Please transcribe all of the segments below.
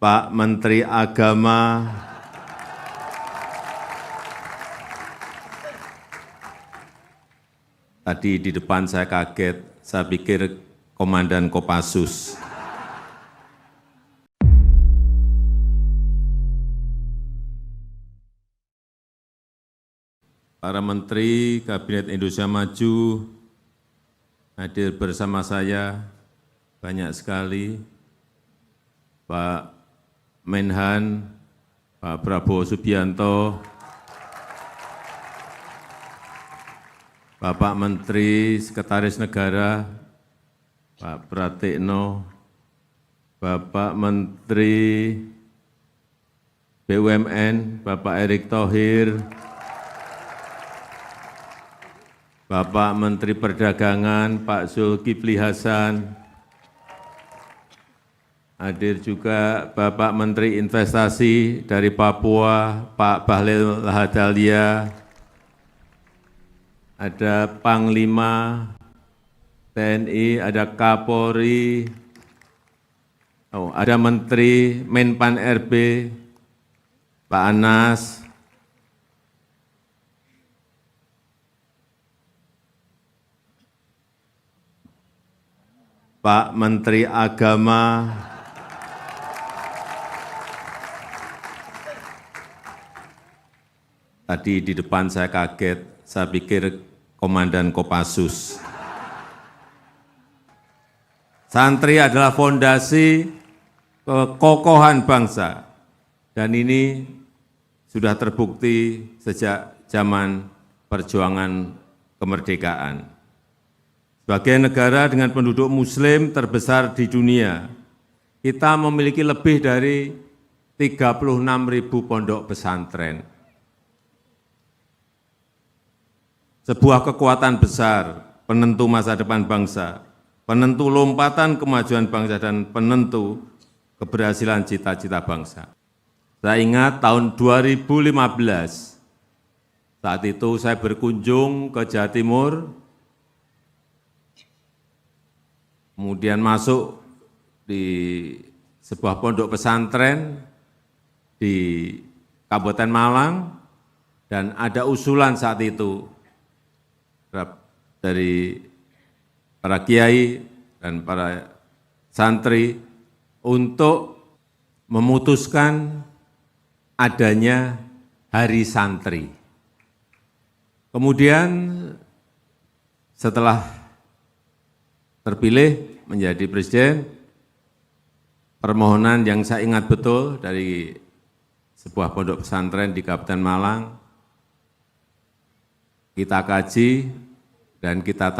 Pak Menteri Agama, tadi di depan saya kaget, saya pikir Komandan Kopassus. Para Menteri Kabinet Indonesia Maju hadir bersama saya banyak sekali, Pak Menhan, Pak Prabowo Subianto, Bapak Menteri Sekretaris Negara, Pak Pratikno, Bapak Menteri BUMN, Bapak Erick Thohir, Bapak Menteri Perdagangan, Pak Zulkifli Hasan, hadir juga Bapak Menteri Investasi dari Papua, Pak Bahlil Lahadalia, ada Panglima TNI, ada Kapolri, ada Menteri Menpan RB, Pak Anas, Pak Menteri Agama, tadi di depan saya kaget, saya pikir Komandan Kopassus. Santri adalah fondasi kekokohan bangsa, dan ini sudah terbukti sejak zaman perjuangan kemerdekaan. Sebagai negara dengan penduduk muslim terbesar di dunia, kita memiliki lebih dari 36.000 pondok pesantren. Sebuah kekuatan besar, penentu masa depan bangsa, penentu lompatan kemajuan bangsa, dan penentu keberhasilan cita-cita bangsa. Saya ingat tahun 2015, saat itu saya berkunjung ke Jawa Timur, kemudian masuk di sebuah pondok pesantren di Kabupaten Malang, dan ada usulan saat itu dari para kiai dan para santri untuk memutuskan adanya Hari Santri. Kemudian setelah terpilih menjadi presiden, permohonan yang saya ingat betul dari sebuah pondok pesantren di Kabupaten Malang, kita kaji dan kita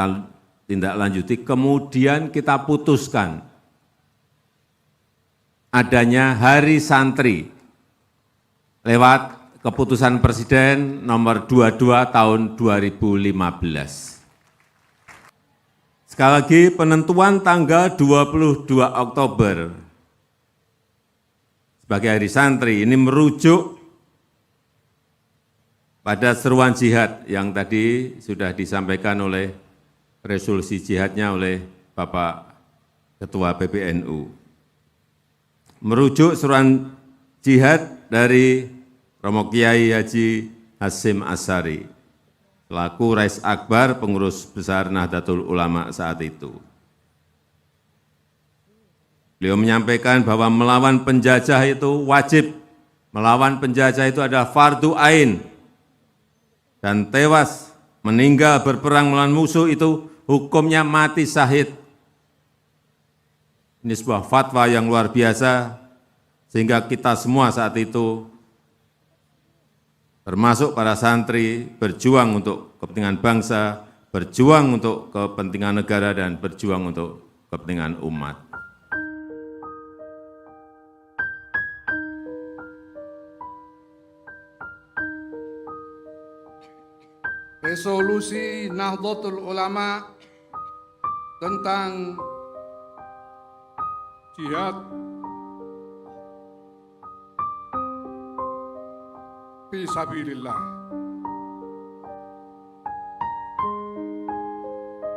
tindak lanjuti, kemudian kita putuskan adanya Hari Santri lewat keputusan Presiden nomor 22 tahun 2015. Sekali lagi, penentuan tanggal 22 Oktober sebagai Hari Santri ini merujuk pada seruan jihad yang tadi sudah disampaikan oleh resolusi jihadnya oleh Bapak Ketua PBNU. Merujuk seruan jihad dari Romo Kiai Haji Hasyim Asy'ari, selaku Rais Akbar Pengurus Besar Nahdlatul Ulama saat itu. Beliau menyampaikan bahwa melawan penjajah itu wajib, melawan penjajah itu adalah fardu ain, dan tewas meninggal berperang melawan musuh itu hukumnya mati syahid. Ini sebuah fatwa yang luar biasa, sehingga kita semua saat itu, termasuk para santri, berjuang untuk kepentingan bangsa, berjuang untuk kepentingan negara, dan berjuang untuk kepentingan umat. Resolusi Nahdlatul Ulama tentang jihad fi sabilillah.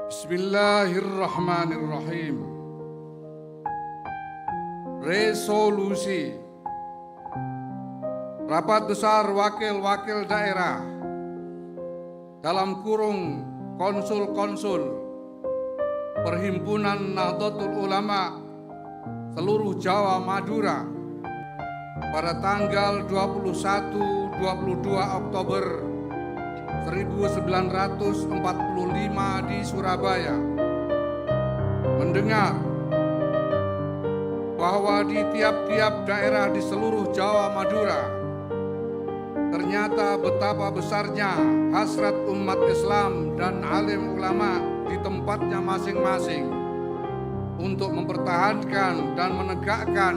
Bismillahirrahmanirrahim. resolusi Rapat Besar Wakil-Wakil Daerah dalam kurung konsul-konsul Perhimpunan Nahdlatul Ulama seluruh Jawa Madura pada tanggal 21-22 Oktober 1945 di Surabaya mendengar bahwa di tiap-tiap daerah di seluruh Jawa Madura ternyata betapa besarnya hasrat umat Islam dan alim ulama di tempatnya masing-masing untuk mempertahankan dan menegakkan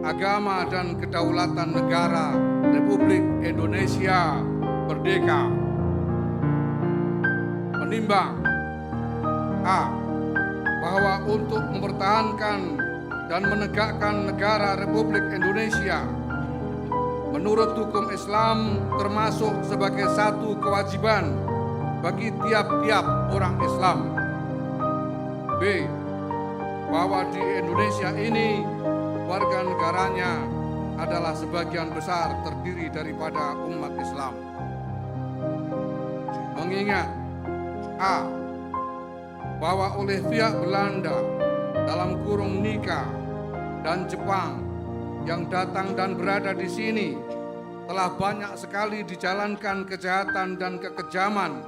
agama dan kedaulatan negara Republik Indonesia merdeka. Menimbang A. Bahwa untuk mempertahankan dan menegakkan negara Republik Indonesia menurut hukum Islam termasuk sebagai satu kewajiban bagi tiap-tiap orang Islam. B. Bahwa di Indonesia ini warga negaranya adalah sebagian besar terdiri daripada umat Islam. Mengingat A. Bahwa oleh pihak Belanda dalam kurung Nika dan Jepang yang datang dan berada di sini telah banyak sekali dijalankan kejahatan dan kekejaman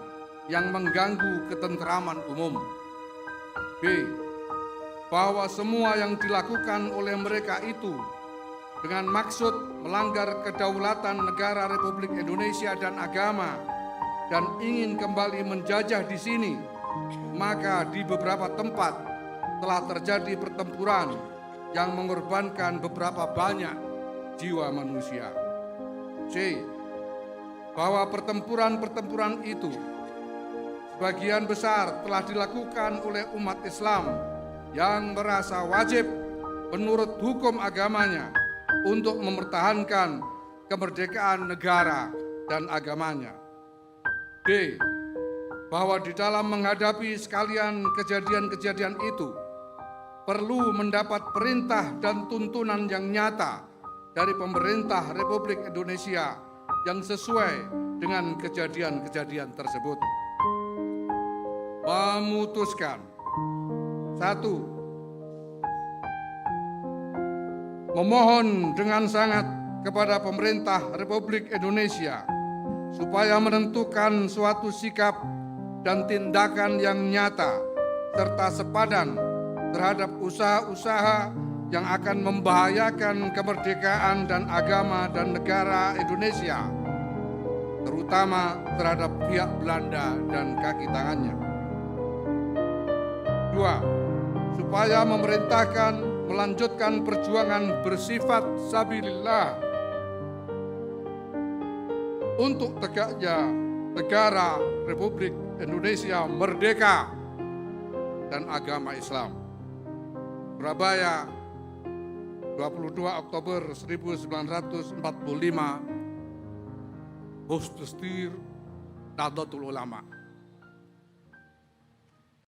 yang mengganggu ketentraman umum. B. Bahwa semua yang dilakukan oleh mereka itu dengan maksud melanggar kedaulatan negara Republik Indonesia dan agama dan ingin kembali menjajah di sini, maka di beberapa tempat telah terjadi pertempuran yang mengorbankan beberapa banyak jiwa manusia. C. Bahwa pertempuran-pertempuran itu sebagian besar telah dilakukan oleh umat Islam yang merasa wajib menurut hukum agamanya untuk mempertahankan kemerdekaan negara dan agamanya. D. Bahwa di dalam menghadapi sekalian kejadian-kejadian itu perlu mendapat perintah dan tuntunan yang nyata dari pemerintah Republik Indonesia yang sesuai dengan kejadian-kejadian tersebut. Memutuskan 1. Memohon dengan sangat kepada pemerintah Republik Indonesia supaya menentukan suatu sikap dan tindakan yang nyata serta sepadan terhadap usaha-usaha yang akan membahayakan kemerdekaan dan agama dan negara Indonesia, terutama terhadap pihak Belanda dan kaki tangannya. 2. Supaya memerintahkan melanjutkan perjuangan bersifat sabilillah untuk tegaknya negara Republik Indonesia merdeka dan agama Islam. Surabaya, 22 Oktober 1945, Husdustir Nahdlatul Ulama.